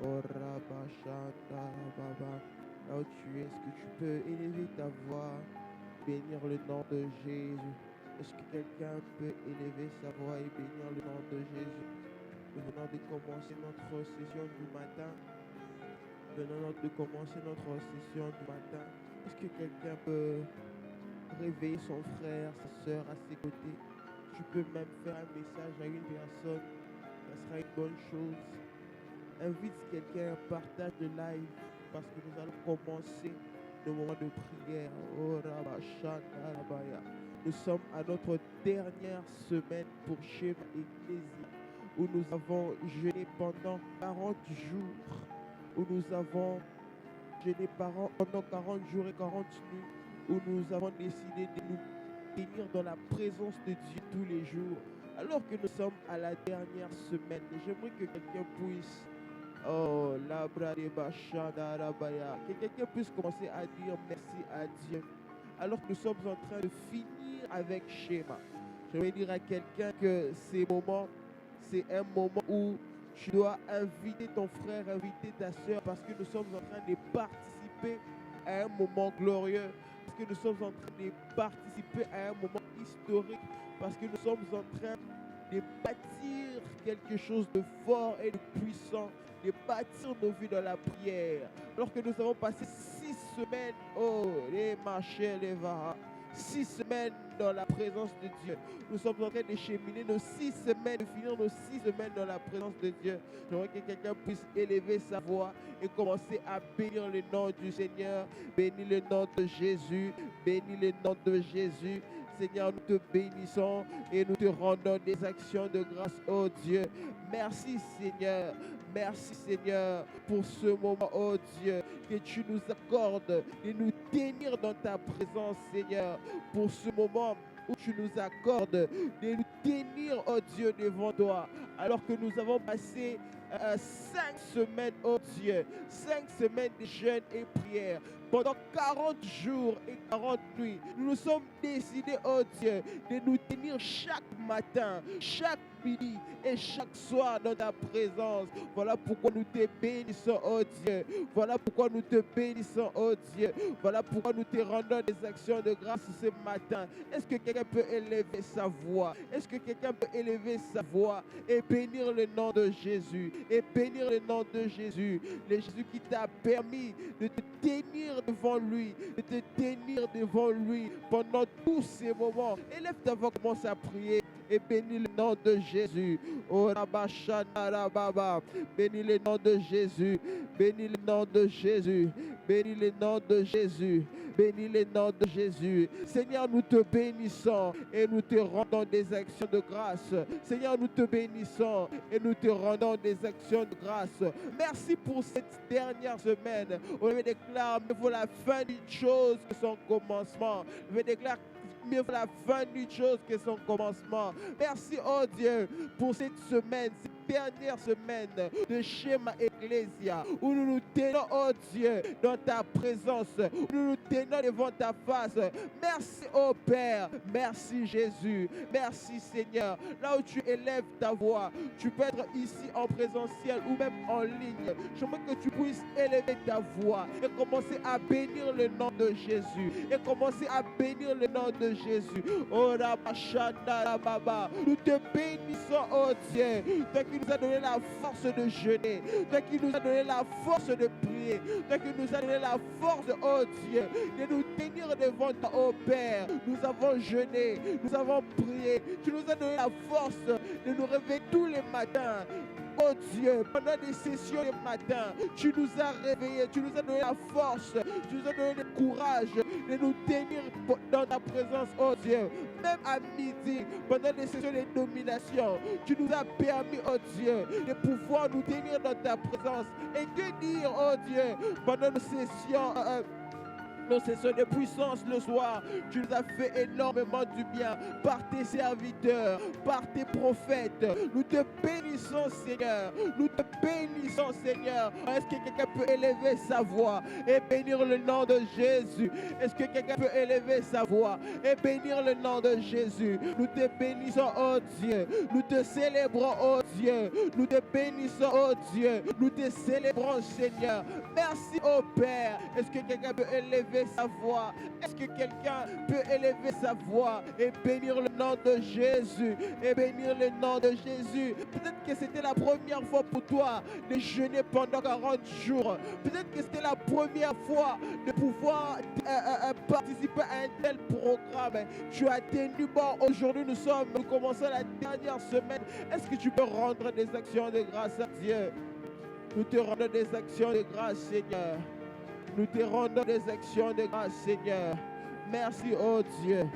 Oh Rabashanda Baba. Là où tu es, est-ce que tu peux élever ta voix, bénir le nom de Jésus? Est-ce que quelqu'un peut élever sa voix et bénir le nom de Jésus? Nous venons de commencer notre session du matin. Nous venons de commencer notre session du matin. Est-ce que quelqu'un peut réveiller son frère, sa soeur à ses côtés? Tu peux même faire un message à une personne. Ça sera une bonne chose. Invite quelqu'un, partage le live parce que nous allons commencer le moment de prière. Oh, Rabashana Rabaya. Nous sommes à notre dernière semaine pour Schéma Ecclésia où nous avons jeûné pendant 40 jours, où nous avons jeûné pendant 40 jours et 40 nuits, où nous avons décidé de nous tenir dans la présence de Dieu tous les jours. Alors que nous sommes à la dernière semaine, j'aimerais que quelqu'un puisse que quelqu'un puisse commencer à dire merci à Dieu. Alors que nous sommes en train de finir avec Schéma. Je vais dire à quelqu'un que c'est un moment où tu dois inviter ton frère, inviter ta soeur, parce que nous sommes en train de participer à un moment glorieux, parce que nous sommes en train de participer à un moment historique, parce que nous sommes en train de bâtir quelque chose de fort et de puissant, de bâtir nos vies dans la prière. Alors que nous avons passé 6 semaines, les marchés, les varas, 6 semaines dans la présence de Dieu. Nous sommes en train de cheminer nos 6 semaines, de finir nos 6 semaines dans la présence de Dieu. J'aimerais que quelqu'un puisse élever sa voix et commencer à bénir le nom du Seigneur. Bénis le nom de Jésus. Bénis le nom de Jésus. Seigneur, nous te bénissons et nous te rendons des actions de grâce, oh Dieu. Merci Seigneur. Merci Seigneur pour ce moment, oh Dieu, que tu nous accordes de nous tenir dans ta présence, Seigneur, pour ce moment où tu nous accordes de nous tenir, oh Dieu, devant toi, alors que nous avons passé 5 semaines, oh Dieu, 5 semaines de jeûne et prière, pendant 40 jours et 40 nuits. Nous nous sommes décidés, oh Dieu, de nous tenir chaque matin, chaque midi et chaque soir dans ta présence. Voilà pourquoi nous te bénissons, oh Dieu. Voilà pourquoi nous te bénissons, oh Dieu. Voilà pourquoi nous te rendons des actions de grâce ce matin. Est-ce que quelqu'un peut élever sa voix? Est-ce que quelqu'un peut élever sa voix et bénir le nom de Jésus? Et bénir le nom de Jésus. Le Jésus qui t'a permis de te tenir devant lui, de te tenir devant lui pendant tous ces moments. Élève ta voix, commence à prier et bénis le nom de Jésus. Oh Rabashana Rababa. Bénis le nom de Jésus. Bénis le nom de Jésus. Bénis le nom de Jésus. Bénis le nom de Jésus. Seigneur, nous te bénissons et nous te rendons des actions de grâce. Seigneur, nous te bénissons et nous te rendons des actions de grâce. Merci pour cette dernière semaine. On déclare, mais pour la fin d'une chose que son commencement. Je déclare mieux vaut la fin d'une chose que son commencement. Merci, oh Dieu, pour cette semaine, cette dernière semaine de Schéma Ecclésia, où nous nous tenons, oh Dieu, dans ta présence, où nous nous tenons devant ta face. Merci, oh Père. Merci, Jésus. Merci, Seigneur. Là où tu élèves ta voix, tu peux être ici en présentiel ou même en ligne. Je veux que tu puisses élever ta voix et commencer à bénir le nom de Jésus. Et commencer à bénir le nom de Jésus. Oh Rabashanda Baba. Nous te bénissons, oh Dieu. Toi qui nous as donné la force de jeûner. Toi qui nous as donné la force de prier. Toi qui nous as donné la force, oh Dieu, de nous tenir devant toi, oh Père. Nous avons jeûné. Nous avons prié. Tu nous as donné la force de nous réveiller tous les matins. Oh Dieu, pendant des sessions le matin, tu nous as réveillés, tu nous as donné la force, tu nous as donné le courage de nous tenir dans ta présence, oh Dieu. Même à midi, pendant des sessions de domination, tu nous as permis, oh Dieu, de pouvoir nous tenir dans ta présence. Et que dire, oh Dieu, pendant nos sessions nos sessions de puissance le soir, tu nous as fait énormément du bien par tes serviteurs, par tes prophètes. Nous te bénissons, Seigneur. Nous te bénissons, Seigneur. Est-ce que quelqu'un peut élever sa voix et bénir le nom de Jésus? Est-ce que quelqu'un peut élever sa voix et bénir le nom de Jésus? Nous te bénissons, oh Dieu. Nous te célébrons, oh Dieu. Nous te bénissons, oh Dieu. Nous te célébrons, Seigneur. Merci, oh Père. Est-ce que quelqu'un peut élever sa voix? Est-ce que quelqu'un peut élever sa voix et bénir le nom de Jésus? Et bénir le nom de Jésus. Peut-être que c'était la première fois pour toi de jeûner pendant 40 jours. Peut-être que c'était la première fois de pouvoir participer à un tel programme. Tu as tenu bon. Aujourd'hui, nous commençons la dernière semaine. Est-ce que tu peux rendre des actions de grâce à Dieu? Nous te rendons des actions de grâce, Seigneur. Nous te rendons des actions de grâce, Seigneur. Merci, oh Dieu.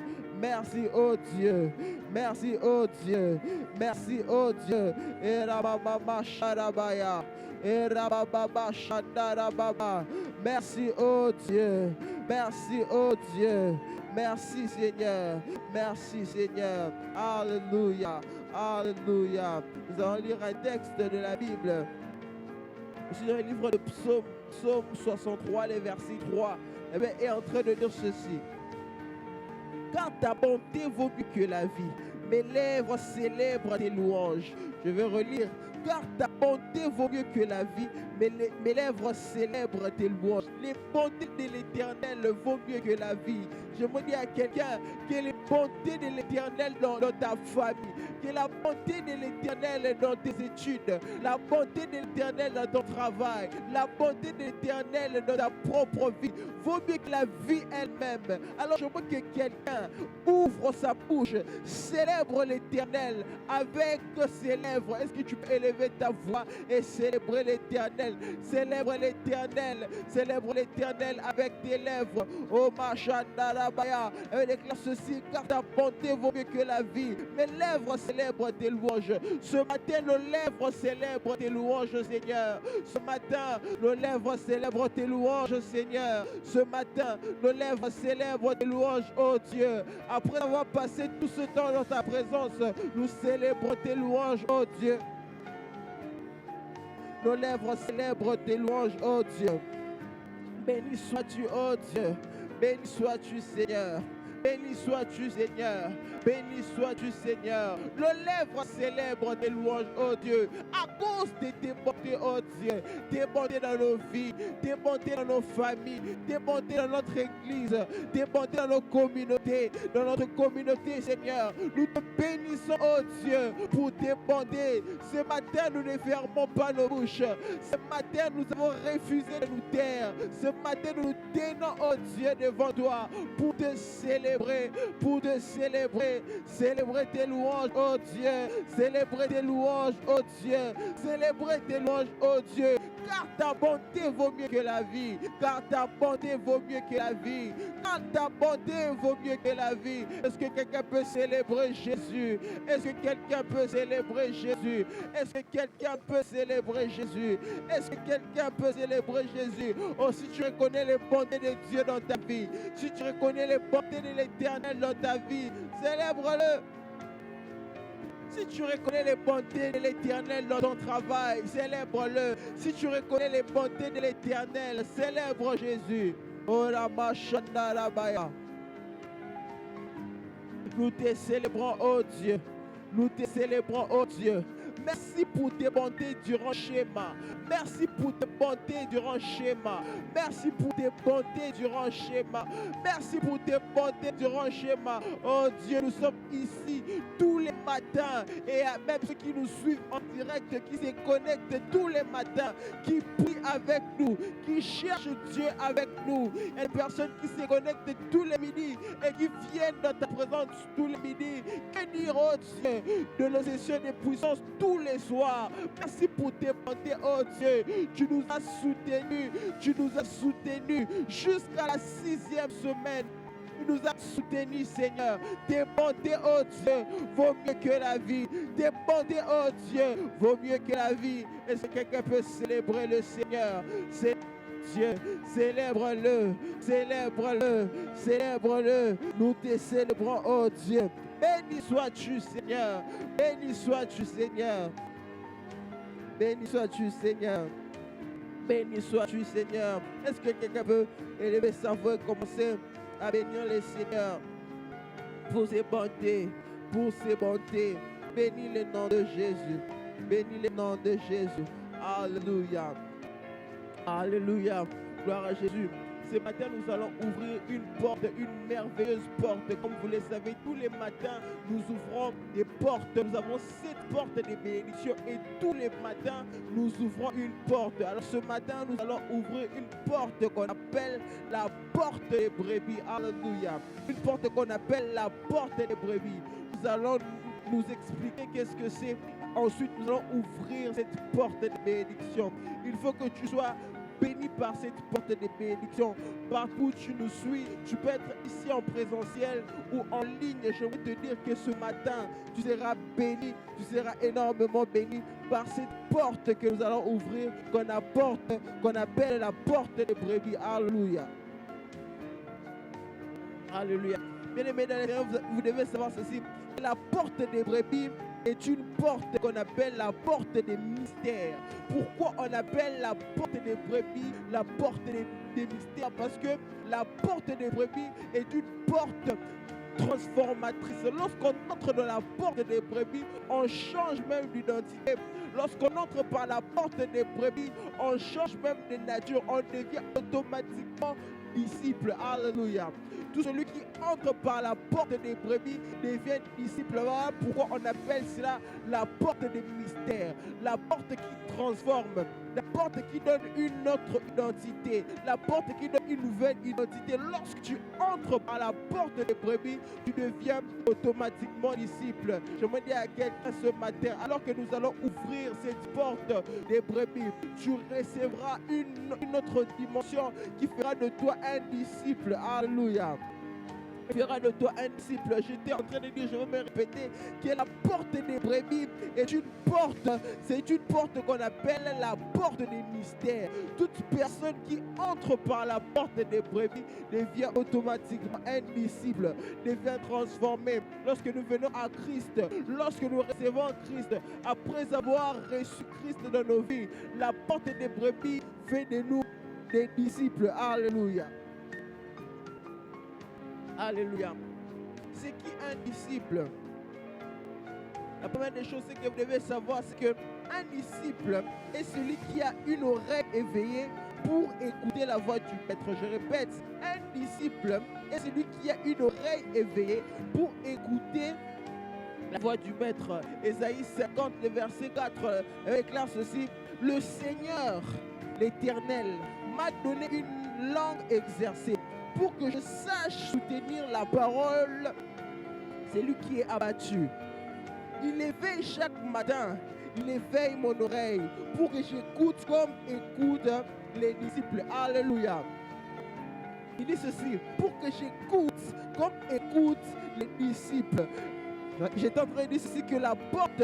Merci, oh Dieu. Merci, oh Dieu. Merci, oh Dieu. Et Rababa Sharabaya. Et Rababa Shandarababa. Merci, oh Dieu. Merci, oh Dieu. Merci, Seigneur. Merci, Seigneur. Alléluia. Alléluia. Nous allons lire un texte de la Bible. Je suis dans le livre de Psaume 63, le verset 3. Est en train de dire ceci. Car ta bonté vaut mieux que la vie. Mes lèvres célèbrent tes louanges. Je vais relire. Car ta bonté vaut mieux que la vie. Mes lèvres célèbrent tes louanges. Les bontés de l'Éternel vaut mieux que la vie. Je me dis à quelqu'un que les bontés de l'Éternel dans ta famille, que la bonté de l'Éternel dans tes études, la bonté de l'Éternel dans ton travail, la bonté de l'Éternel dans ta propre vie, vaut mieux que la vie elle-même. Alors je veux que quelqu'un ouvre sa bouche, célèbre l'Éternel avec ses lèvres. Est-ce que tu peux élever ta voix et célébrer l'Éternel? Célèbre l'Éternel, célèbre l'Éternel avec tes lèvres. Oh Machandarabaya, elle déclare ceci, car ta bonté vaut mieux que la vie. Mes lèvres célèbrent tes louanges. Ce matin, nos lèvres célèbrent tes louanges, Seigneur. Ce matin, nos lèvres célèbrent tes louanges, Seigneur. Ce matin, nos lèvres célèbrent tes louanges, oh Dieu. Après avoir passé tout ce temps dans ta présence, nous célébrons tes louanges, oh Dieu. Nos lèvres célèbrent tes louanges, oh Dieu. Béni sois-tu, oh Dieu. Béni sois-tu, Seigneur. Béni sois-tu, Seigneur. Béni sois-tu, Seigneur. Nos lèvres célèbrent tes louanges, oh Dieu, à cause de tes bontés, oh Dieu. Tes bontés dans nos vies, tes bontés dans nos familles, tes bontés dans notre église, tes bontés dans nos communautés, dans notre communauté, Seigneur. Nous te bénissons, oh Dieu, pour tes bontés. Ce matin, nous ne fermons pas nos bouches. Ce matin, nous avons refusé de nous taire. Ce matin, nous nous tenons, oh Dieu, devant toi pour te célébrer, pour te célébrer. Célébrer tes louanges, oh Dieu. Célébrer tes louanges, oh Dieu. Célébrer tes louanges, oh Dieu. Car ta bonté vaut mieux que la vie. Car ta bonté vaut mieux que la vie. Car ta bonté vaut mieux que la vie. Est-ce que quelqu'un peut célébrer Jésus? Est-ce que quelqu'un peut célébrer Jésus? Est-ce que quelqu'un peut célébrer Jésus? Est-ce que quelqu'un peut célébrer Jésus? Oh, si tu reconnais les bontés de Dieu dans ta vie, si tu reconnais les bontés de l'Éternel dans ta vie, célèbre-le. Si tu reconnais les bontés de l'Éternel dans ton travail, célèbre-le. Si tu reconnais les bontés de l'Éternel, célèbre Jésus. Oh la machanda la baya. Nous te célébrons, oh Dieu. Nous te célébrons, oh Dieu. Merci pour tes bontés durant schéma. Merci pour tes bontés durant schéma. Merci pour tes bontés durant schéma. Merci pour tes bontés durant schéma. Oh Dieu, nous sommes ici tous les matins. Et même ceux qui nous suivent en direct, qui se connectent tous les matins, qui prient avec nous, qui cherchent Dieu avec nous. Il y a des personnes qui se connectent tous les midis et qui viennent dans ta présence tous les midis. Que dire, oh Dieu, de nos sessions de puissance tous les soirs. Merci pour tes bontés, oh Dieu. Tu nous as soutenus jusqu'à la 6e semaine. Tu nous as soutenus, Seigneur. Tes bontés, oh Dieu, vaut mieux que la vie. Tes bontés, oh Dieu, vaut mieux que la vie. Est-ce que quelqu'un peut célébrer le Seigneur? C'est Dieu, célèbre-le, célèbre-le, célèbre-le. Nous te célébrons, oh Dieu. Béni sois-tu, Seigneur. Béni sois-tu, Seigneur. Béni sois-tu, Seigneur. Béni sois-tu, Seigneur. Est-ce que quelqu'un peut élever sa voix et commencer à bénir le Seigneur pour ses bontés, pour ses bontés. Bénis le nom de Jésus. Bénis le nom de Jésus. Alléluia. Alléluia. Gloire à Jésus. Ce matin, nous allons ouvrir une porte, une merveilleuse porte. Comme vous le savez, tous les matins, nous ouvrons des portes. Nous avons 7 portes de bénédiction et tous les matins, nous ouvrons une porte. Alors ce matin, nous allons ouvrir une porte qu'on appelle la porte des brebis. Alléluia. Une porte qu'on appelle la porte des brebis. Nous allons nous expliquer qu'est-ce que c'est. Ensuite, nous allons ouvrir cette porte de bénédiction. Il faut que tu sois béni par cette porte de bénédiction. Partout où tu nous suis, tu peux être ici en présentiel ou en ligne. Je veux te dire que ce matin, tu seras béni, tu seras énormément béni par cette porte que nous allons ouvrir, qu'on appelle la porte des brebis. Alléluia. Alléluia. Bien aimés dans les Seigneur, vous devez savoir ceci. La porte des brebis est une porte qu'on appelle la porte des mystères. Pourquoi on appelle la porte des brebis la porte des mystères? Parce que la porte des brebis est une porte transformatrice. Lorsqu'on entre dans la porte des brebis, on change même d'identité. Lorsqu'on entre par la porte des brebis, on change même de nature. On devient automatiquement disciple. Alléluia. Tout celui qui entre par la porte des brebis devient disciple. Voilà pourquoi on appelle cela la porte des mystères. La porte qui transforme. La porte qui donne une autre identité. La porte qui donne une nouvelle identité. Lorsque tu entres par la porte des brebis, tu deviens automatiquement disciple. Je me dis à quelqu'un ce matin, alors que nous allons ouvrir cette porte des brebis, tu recevras une autre dimension qui fera de toi un disciple. Alléluia. Fera de toi un disciple. J'étais en train de dire, je vais me répéter, que la porte des brebis est une porte, c'est une porte qu'on appelle la porte des mystères. Toute personne qui entre par la porte des brebis devient automatiquement un disciple, devient transformé. Lorsque nous venons à Christ, lorsque nous recevons Christ, après avoir reçu Christ dans nos vies, la porte des brebis fait de nous des disciples. Alléluia. Alléluia. C'est qui un disciple? La première des choses que vous devez savoir, c'est qu'un disciple est celui qui a une oreille éveillée pour écouter la voix du maître. Je répète, un disciple est celui qui a une oreille éveillée pour écouter la voix du maître. Ésaïe 50, le verset 4, déclare ceci: le Seigneur, l'Éternel, m'a donné une langue exercée, pour que je sache soutenir la parole. C'est lui qui est abattu. Il éveille chaque matin, il éveille mon oreille pour que j'écoute comme écoutent les disciples. Alléluia. Il dit ceci: pour que j'écoute comme écoutent les disciples. J'étais en train de dire ceci, que la porte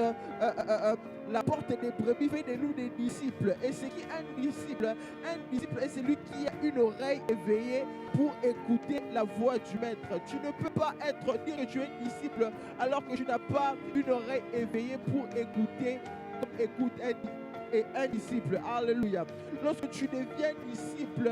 des brebis fait de nous des disciples. Et c'est qui un disciple? Un disciple est celui qui a une oreille éveillée pour écouter la voix du maître. Tu ne peux pas dire que tu es disciple alors que tu n'as pas une oreille éveillée pour écouter comme écoute un disciple. Alléluia. Lorsque tu deviens disciple,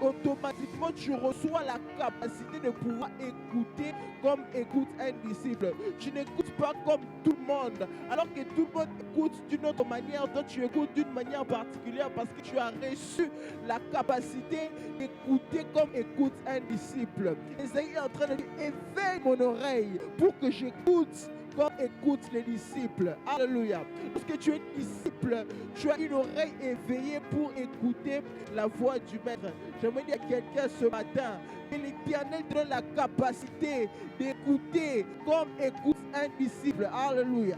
automatiquement tu reçois la capacité de pouvoir écouter comme écoute un disciple. Tu n'écoutes pas comme tout le monde, alors que tout le monde écoute d'une autre manière. Toi tu écoutes d'une manière particulière parce que tu as reçu la capacité d'écouter comme écoute un disciple. Esaïe est en train de dire: éveille mon oreille pour que j'écoute comme écoute les disciples. Alléluia. Lorsque tu es disciple, tu as une oreille éveillée pour écouter la voix du maître. Je me dis à quelqu'un ce matin que l'Éternel te donne la capacité d'écouter comme écoute un disciple. Alléluia.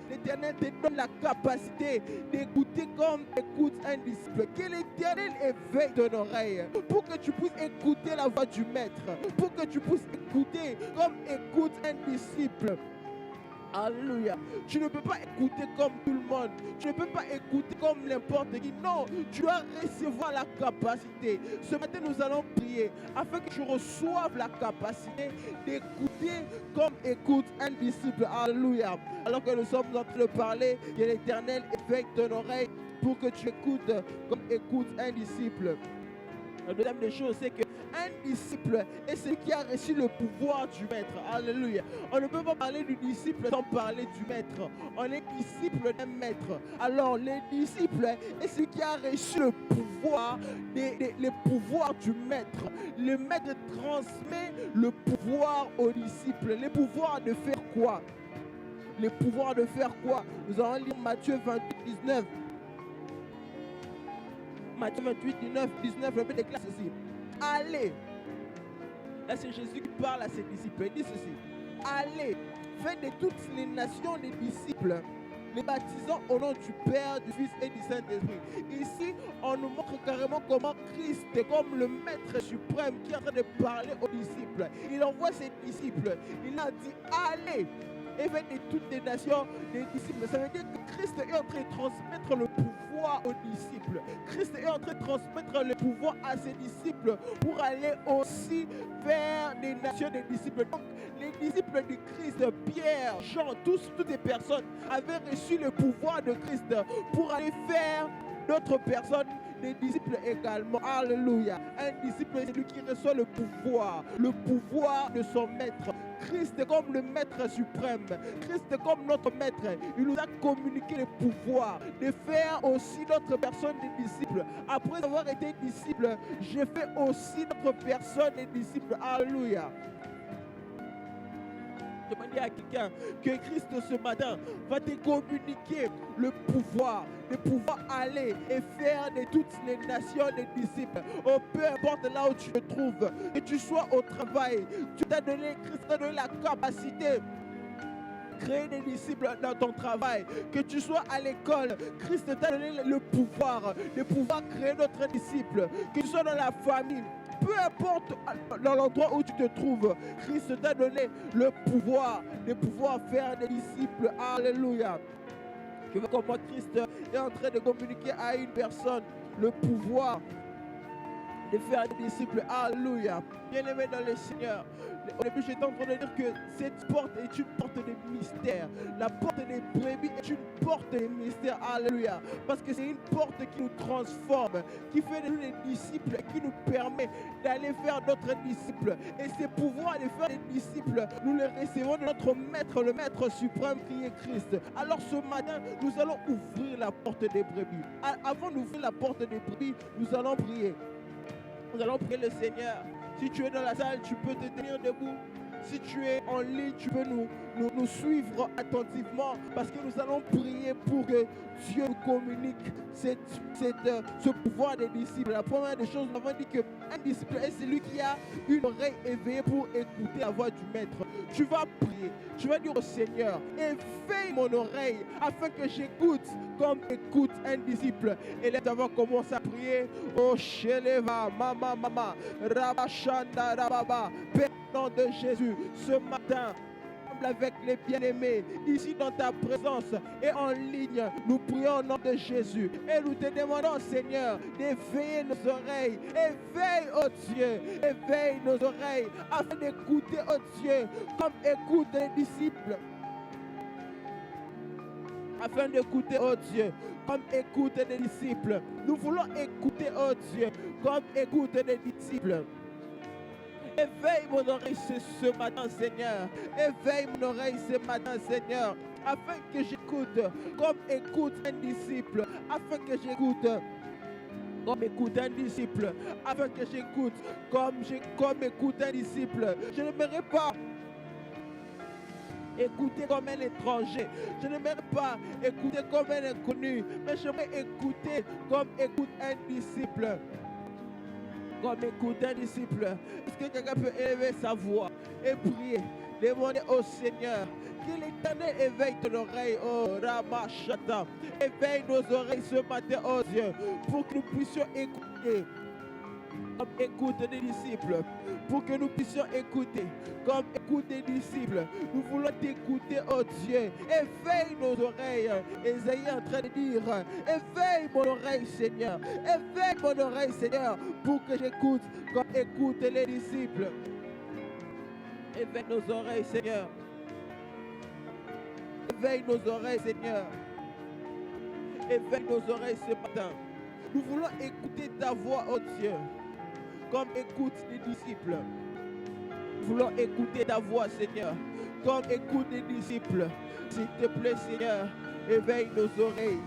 L'Éternel te donne la capacité d'écouter comme écoute un disciple. Que l'Éternel éveille ton oreille pour que tu puisses écouter la voix du maître, pour que tu puisses écouter comme écoute un disciple. Alléluia. Tu ne peux pas écouter comme tout le monde. Tu ne peux pas écouter comme n'importe qui. Non, tu dois recevoir la capacité. Ce matin, nous allons prier afin que tu reçoives la capacité d'écouter comme écoute un disciple. Alléluia. Alors que nous sommes en train de parler, que l'Éternel éveille ton oreille pour que tu écoutes comme écoute un disciple. La deuxième des choses, c'est que Un disciple est celui qui a reçu le pouvoir du maître. Alléluia. On ne peut pas parler du disciple sans parler du maître. On est disciple d'un maître. Alors, le disciple est celui qui a reçu le pouvoir, les pouvoirs du maître. Le maître transmet le pouvoir aux disciples. Le pouvoir de faire quoi? Le pouvoir de faire quoi? Nous allons lire Matthieu 28, 19. Matthieu 28, 19, le Bible déclare ceci. Allez. Là, c'est Jésus qui parle à ses disciples. Il dit ceci. Allez, faites de toutes les nations des disciples, les baptisant au nom du Père, du Fils et du Saint-Esprit. Ici, on nous montre carrément comment Christ est comme le Maître suprême qui est en train de parler aux disciples. Il envoie ses disciples. Il a dit, allez, et faites de toutes les nations des disciples. Ça veut dire que Christ est en train de transmettre le pouvoir aux disciples. Christ est en train de transmettre le pouvoir à ses disciples pour aller aussi vers les nations des disciples. Donc, les disciples de Christ, Pierre, Jean, toutes les personnes avaient reçu le pouvoir de Christ pour aller faire d'autres personnes, des disciples également. Alléluia. Un disciple, c'est celui qui reçoit le pouvoir de son maître. Christ est comme le maître suprême. Christ est comme notre maître. Il nous a communiqué le pouvoir de faire aussi notre personne des disciples. Après avoir été disciple, je fais aussi notre personne des disciples. Alléluia. Demander à quelqu'un que Christ ce matin va te communiquer le pouvoir de pouvoir aller et faire de toutes les nations des disciples. Oh, peu importe là où tu te trouves, que tu sois au travail, Christ t'a donné la capacité de créer des disciples dans ton travail, que tu sois à l'école, Christ t'a donné le pouvoir de pouvoir créer d'autres disciples, que tu sois dans la famille. Peu importe dans l'endroit où tu te trouves, Christ t'a donné le pouvoir de pouvoir faire des disciples. Alléluia. Je vois comment Christ est en train de communiquer à une personne le pouvoir de faire des disciples. Alléluia. Bien-aimé dans le Seigneur, au début j'étais en train de dire que cette porte est une porte de mystère. La porte des brebis est une porte de mystère. Alléluia. Parce que c'est une porte qui nous transforme, qui fait de nous des disciples, qui nous permet d'aller faire d'autres disciples. Et ces pouvoirs de faire des disciples, nous les recevons de notre maître, le maître suprême qui est Christ. Alors ce matin, nous allons ouvrir la porte des brebis. Avant d'ouvrir la porte des brebis, nous allons prier. Nous allons prier le Seigneur. Si tu es dans la salle, tu peux te tenir debout. Si tu es en ligne, tu peux nous suivre attentivement parce que nous allons prier pour que Dieu nous communique ce pouvoir des disciples. La première des choses, nous avons dit qu'un disciple est celui qui a une oreille éveillée pour écouter la voix du Maître. Tu vas prier, tu vas dire au Seigneur, éveille mon oreille afin que j'écoute comme écoute un disciple. Et là, nous avons commencé à prier. Oh, Sheleva, Mama, Rabashanda, Rababa, Père, au nom de Jésus, ce matin, avec les bien-aimés, ici dans ta présence et en ligne, nous prions au nom de Jésus et nous te demandons, Seigneur, d'éveiller nos oreilles. Éveille, oh Dieu, éveille nos oreilles afin d'écouter, oh Dieu, comme écoutent les disciples. Afin d'écouter, oh Dieu, comme écoutent les disciples. Nous voulons écouter, oh Dieu, comme écoutent les disciples. Éveille mon oreille ce matin, Seigneur. Éveille mon oreille ce matin, Seigneur. Afin que j'écoute comme écoute un disciple. Afin que j'écoute comme écoute un disciple. Afin que j'écoute comme écoute un disciple. Je n'aimerais pas écouter comme un étranger. Je n'aimerais pas écouter comme un inconnu. Mais j'aimerais écouter comme écoute un disciple. Comme écoute un disciple. Est-ce que quelqu'un peut élever sa voix et prier, demander au Seigneur que l'Éternel éveille ton oreille, oh Ramachata. Éveille nos oreilles ce matin, oh Dieu, pour que nous puissions écouter comme écoute des disciples, pour que nous puissions écouter comme écoute des disciples. Nous voulons t'écouter, oh Dieu. Éveille nos oreilles. Ésaïe est en train de dire, éveille mon oreille, Seigneur. Éveille mon oreille, Seigneur, pour que j'écoute comme écoute les disciples. Éveille nos oreilles, Seigneur. Éveille nos oreilles, Seigneur. Éveille nos oreilles ce matin. Nous voulons écouter ta voix, oh Dieu. comme écoute les disciples. Nous voulons écouter ta voix, Seigneur, comme écoute les disciples. S'il te plaît, Seigneur, éveille nos oreilles,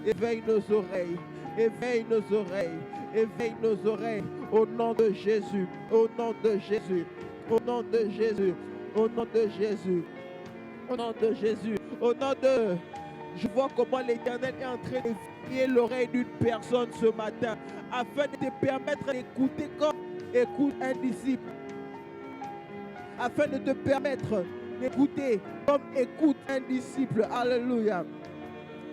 éveille nos oreilles, éveille nos oreilles, éveille nos oreilles, au nom de Jésus, au nom de Jésus, au nom de Jésus, au nom de Jésus, au nom de Jésus, au nom de... Je vois comment l'Éternel est en train de veiller l'oreille d'une personne ce matin, afin de te permettre d'écouter comme écoute un disciple, afin de te permettre d'écouter comme écoute un disciple. Alléluia.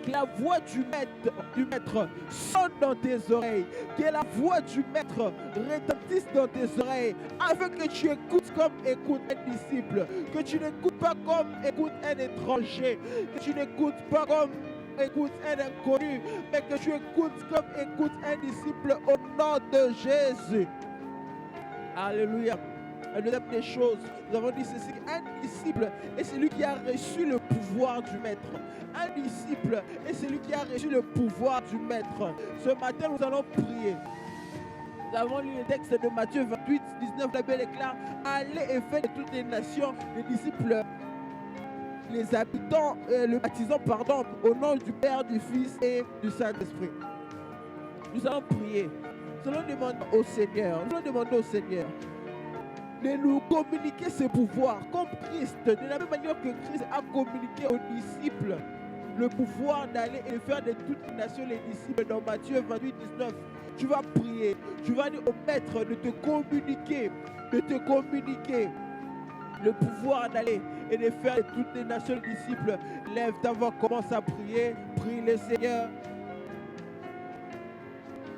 Que la voix du maître sonne dans tes oreilles. Que la voix du maître retentisse dans tes oreilles. Afin que tu écoutes comme écoute un disciple. Que tu n'écoutes pas comme écoute un étranger. Que tu n'écoutes pas comme écoute un inconnu. Mais que tu écoutes comme écoute un disciple au nom de Jésus. Alléluia. La deuxième des choses, nous avons dit ceci, un disciple est celui qui a reçu le pouvoir du maître. Un disciple est celui qui a reçu le pouvoir du maître. Ce matin, nous allons prier. Nous avons lu le texte de Matthieu 28, 19, la Bible déclare, allez et faites de toutes les nations, les disciples, les habitants, le baptisant, pardon, au nom du Père, du Fils et du Saint-Esprit. Nous allons prier. Nous allons demander au Seigneur, de nous communiquer ce pouvoir comme Christ, de la même manière que Christ a communiqué aux disciples le pouvoir d'aller et faire de toutes les nations les disciples dans Matthieu 28, 19. Tu vas prier, tu vas dire au maître de te communiquer le pouvoir d'aller et de faire de toutes les nations les disciples. Lève ta voix, commence à prier, prie le Seigneur.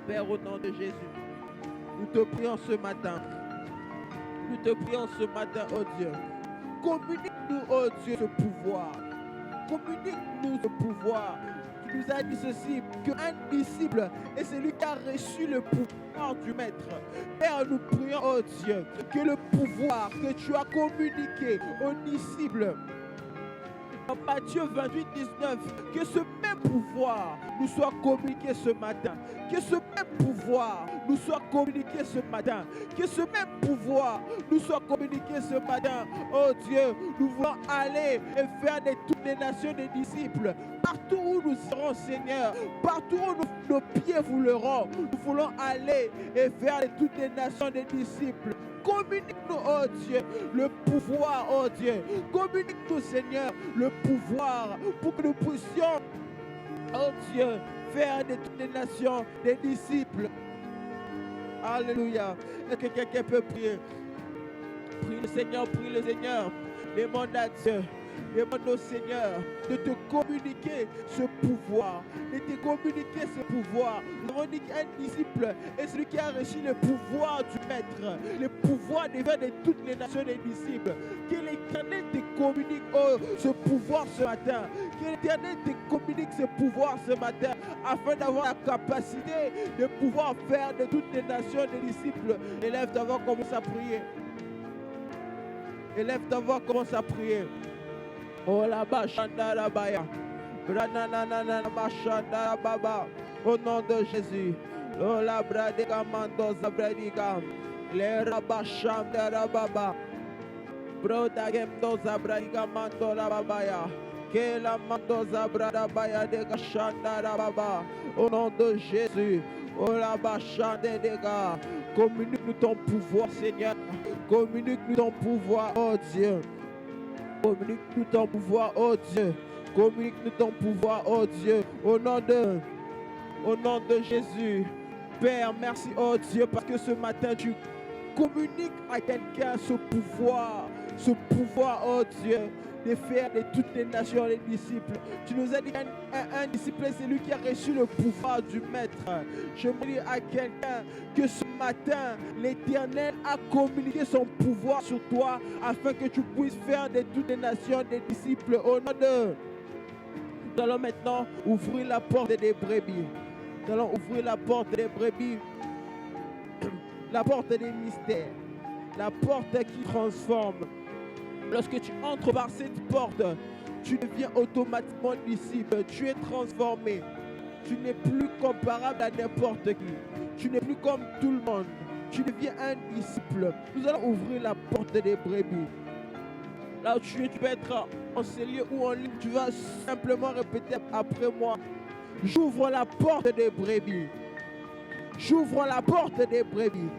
Père, au nom de Jésus, nous te prions ce matin. Nous te prions ce matin, oh Dieu. Communique-nous, oh Dieu, ce pouvoir. Communique-nous ce pouvoir. Tu nous as dit ceci, qu'un disciple est celui qui a reçu le pouvoir du maître. Père, nous prions, oh Dieu, que le pouvoir que tu as communiqué aux disciples, en Matthieu 28, 19, que ce même pouvoir nous soit communiqué ce matin. Que ce même pouvoir nous soit communiqué ce matin. Que ce même pouvoir nous soit communiqué ce matin. Oh Dieu, nous voulons aller et faire de toutes les nations des disciples. Partout où nous serons, Seigneur, partout où nos pieds vouleront, nous voulons aller et faire de toutes les nations des disciples. Communique-nous, oh Dieu, le pouvoir, oh Dieu. Communique-nous, Seigneur, le pouvoir pour que nous puissions, oh Dieu, faire de toutes les nations des disciples. Alléluia. Est-ce que quelqu'un peut prier? Prie le Seigneur, prie le Seigneur. Demande à Dieu. Demande au Seigneur de te communiquer ce pouvoir, de te communiquer ce pouvoir. Nous avons dit qu'un disciple est celui qui a reçu le pouvoir du maître, le pouvoir de faire de toutes les nations des disciples. Que l'Éternel te communique ce pouvoir ce matin. Que l'Éternel te communique ce pouvoir ce matin, afin d'avoir la capacité de pouvoir faire de toutes les nations des disciples. Élève ta voix, commence à prier. Élève ta voix, commence à prier. Oh la bachanda baya, brananana bachanda baba, au nom de Jésus. Oh la bradega mando zabradiga, le rabachanda baba, brodagem do zabradiga mando la babaya, que la mando zabrada baya de gachanda baba, au nom de Jésus. Oh la bachanda dega, communique-nous ton pouvoir, Seigneur, communique-nous ton pouvoir, oh Dieu. Communique-nous ton pouvoir, oh Dieu. Communique-nous ton pouvoir, oh Dieu. Au nom de Jésus. Père, merci, oh Dieu, parce que ce matin, tu communiques à quelqu'un ce pouvoir, oh Dieu, de faire de toutes les nations les disciples. Tu nous as dit qu'un disciple, c'est lui qui a reçu le pouvoir du maître. Je me dis à quelqu'un que ce matin, l'Éternel a communiqué son pouvoir sur toi afin que tu puisses faire de toutes les nations des disciples. Au nom de... Nous allons maintenant ouvrir la porte des brebis. Nous allons ouvrir la porte des brebis. La porte des mystères. La porte qui transforme. Lorsque tu entres par cette porte, tu deviens automatiquement disciple. Tu es transformé. Tu n'es plus comparable à n'importe qui. Tu n'es plus comme tout le monde. tu deviens un disciple. Nous allons ouvrir la porte des brebis. Là où tu es, tu peux être en cellier ou en ligne. Tu vas simplement répéter après moi. J'ouvre la porte des brebis. J'ouvre la porte des brebis.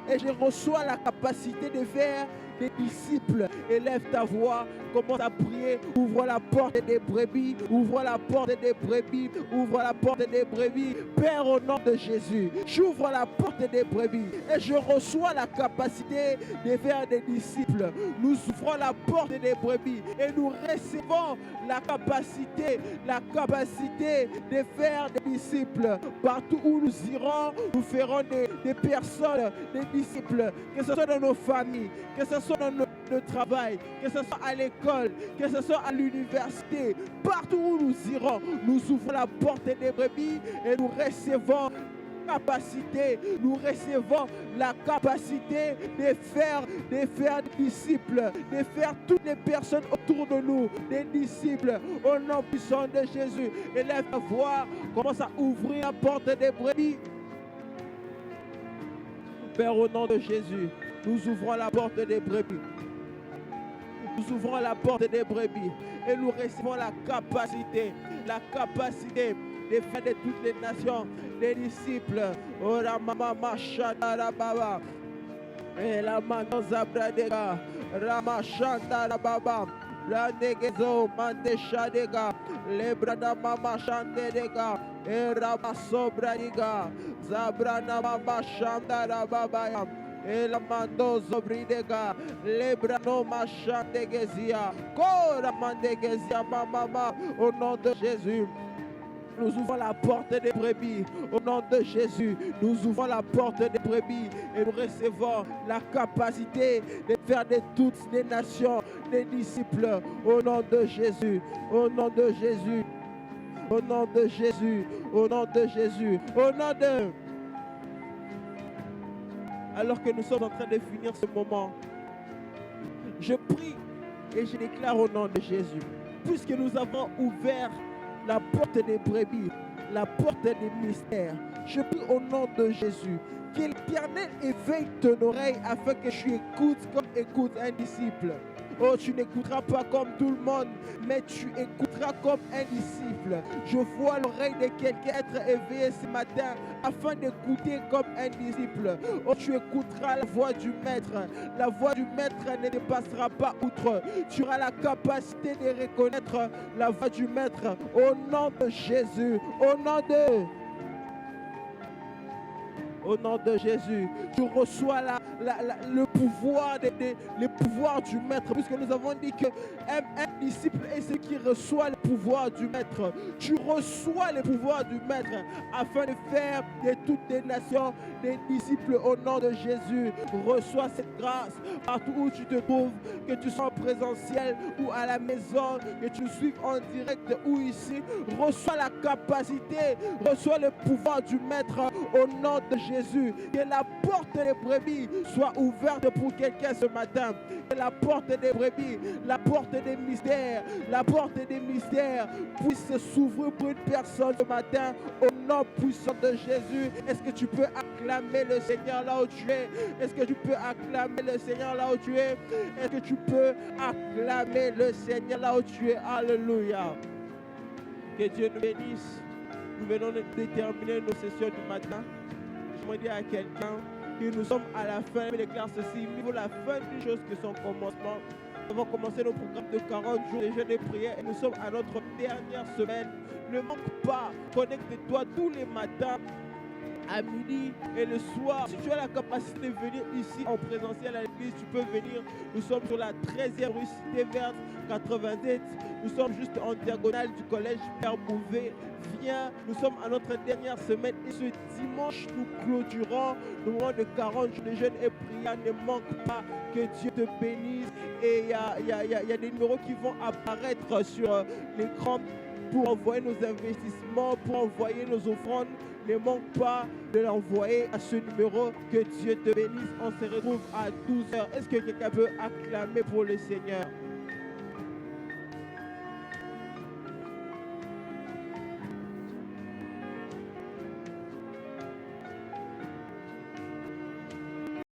Et je reçois la capacité de faire des disciples. Élève ta voix, commence à prier. Ouvre la porte des brebis. Ouvre la porte des brebis. Ouvre la porte des brebis. Père, au nom de Jésus, j'ouvre la porte des brebis. Et je reçois la capacité de faire des disciples. Nous ouvrons la porte des brebis. Et nous recevons la capacité de faire des disciples. Partout où nous irons, nous ferons des personnes, des disciples. Que ce soit dans nos familles, que ce soit dans notre travail, que ce soit à l'école, que ce soit à l'université, partout où nous irons, nous ouvrons la porte des brebis et nous recevons la capacité de faire des disciples, de faire toutes les personnes autour de nous des disciples au nom puissant de Jésus. Élève ta voix, commence à ouvrir la porte des brebis. Père, au nom de Jésus, nous ouvrons la porte des brebis. Nous ouvrons la porte des brebis et nous recevons la capacité de faire de toutes les nations des disciples. Ora mama mashana baba. Et la mano zabradega. Ramashanda baba. La negezo mande shadega. Lebrada mama shandega. E ramasobradiga. Zabrana mama shanda baba. El mando zobridega, lebrano machandegezia, kora mandegezia mama, au nom de Jésus. Nous ouvrons la porte des brebis. Au nom de Jésus, nous ouvrons la porte des brebis et nous recevons la capacité de faire de toutes les nations des disciples. Au nom de Jésus, au nom de Jésus, au nom de Jésus, au nom de Jésus, au nom de... Alors que nous sommes en train de finir ce moment, je prie et je déclare au nom de Jésus, puisque nous avons ouvert la porte des brebis, la porte des mystères, je prie au nom de Jésus que l'Éternel éveille ton oreille afin que tu écoutes comme écoute un disciple. Oh, tu n'écouteras pas comme tout le monde, mais tu écouteras comme un disciple. Je vois l'oreille de quelqu'un être éveillé ce matin afin d'écouter comme un disciple. Oh, tu écouteras la voix du maître. La voix du maître ne te passera pas outre. Tu auras la capacité de reconnaître la voix du maître. Au nom de Jésus, au nom de Jésus, tu reçois le pouvoir du maître, puisque nous avons dit qu'un disciple est ce qui reçoit le pouvoir du maître. Tu reçois le pouvoir du maître afin de faire de toutes les nations des disciples au nom de Jésus. Reçois cette grâce partout où tu te trouves, que tu sois en présentiel ou à la maison, que tu suives en direct ou ici. Reçois la capacité, reçois le pouvoir du maître au nom de Jésus. Que la porte des brebis soit ouverte pour quelqu'un ce matin. Que la porte des brebis, la porte des mystères puisse s'ouvrir pour une personne ce matin au nom puissant de Jésus. Est-ce que tu peux acclamer le Seigneur là où tu es? Est-ce que tu peux acclamer le Seigneur là où tu es? Est-ce que tu peux acclamer le Seigneur là où tu es? Alléluia. Que Dieu nous bénisse. Nous venons de terminer nos sessions du matin. Je me dis à quelqu'un que nous sommes à la fin. Je déclare ceci, il faut la fin d'une chose que son commencement. Nous avons commencé nos programmes de 40 jours de jeûne et prière et nous sommes à notre dernière semaine. Ne manque pas, connecte-toi tous les matins à midi et le soir. Si tu as la capacité de venir ici en présentiel à l'église, tu peux venir. Nous sommes sur la 13e rue Cité Verte 87. Nous sommes juste en diagonale du collège Père Bouvet. Viens, nous sommes à notre dernière semaine et ce dimanche, nous clôturons le moment de 40 jours de jeûne et prière. Ne manque pas, que Dieu te bénisse. Et il y a des numéros qui vont apparaître sur l'écran pour envoyer nos investissements, pour envoyer nos offrandes. Ne manque pas de l'envoyer à ce numéro. Que Dieu te bénisse. On se retrouve à 12h. Est-ce que quelqu'un peut acclamer pour le Seigneur?